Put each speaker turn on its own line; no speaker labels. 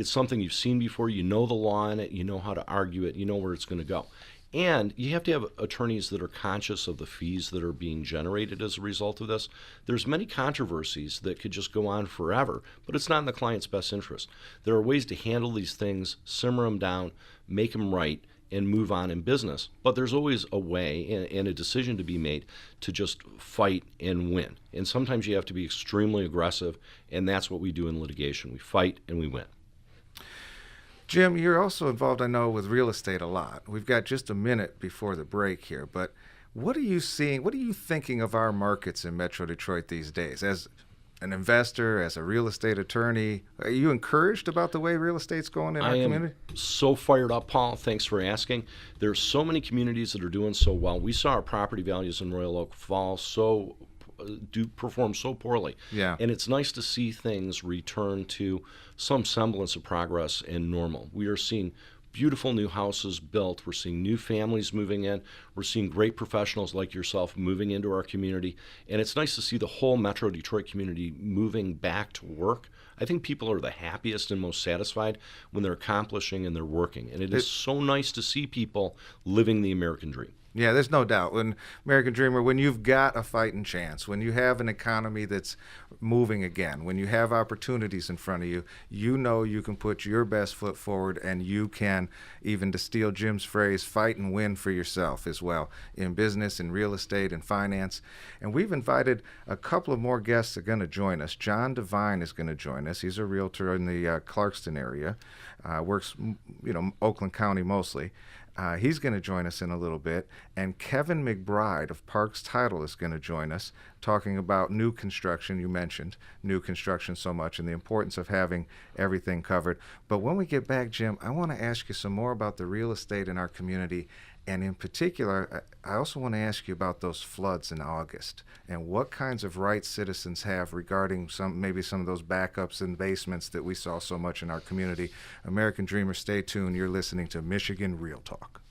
It's something you've seen before. You know the law in it. You know how to argue it. You know where it's going to go. And you have to have attorneys that are conscious of the fees that are being generated as a result of this. There's many controversies that could just go on forever, but it's not in the client's best interest. There are ways to handle these things, simmer them down, make them right, and move on in business. But there's always a way and a decision to be made to just fight and win. And sometimes you have to be extremely aggressive, and that's what we do in litigation. We fight and we win.
Jim, you're also involved, I know, with real estate a lot. We've got just a minute before the break here, but what are you seeing, what are you thinking of our markets in Metro Detroit these days? As an investor, as a real estate attorney, are you encouraged about the way real estate's going in our community?
I am so fired up, Paul. Thanks for asking. There's so many communities that are doing so well. We saw our property values in Royal Oak fall perform so poorly.
Yeah.
And it's nice to see things return to some semblance of progress and normal. We are seeing beautiful new houses built. We're seeing new families moving in. We're seeing great professionals like yourself moving into our community. And it's nice to see the whole Metro Detroit community moving back to work. I think people are the happiest and most satisfied when they're accomplishing and they're working. And it is so nice to see people living the American dream.
Yeah, there's no doubt. When American Dreamer, when you've got a fighting chance, when you have an economy that's moving again, when you have opportunities in front of you, you know you can put your best foot forward, and you can, even to steal Jim's phrase, fight and win for yourself as well in business, in real estate, in finance. And we've invited a couple of more guests that are going to join us. John Devine is going to join us. He's a realtor in the Clarkston area, works, Oakland County mostly. He's going to join us in a little bit. And Kevin McBride of Parks Title is going to join us, talking about new construction. You mentioned new construction so much and the importance of having everything covered. But when we get back, Jim, I want to ask you some more about the real estate in our community. And in particular, I also want to ask you about those floods in August and what kinds of rights citizens have regarding maybe some of those backups and basements that we saw so much in our community. American Dreamer, stay tuned. You're listening to Michigan Real Talk.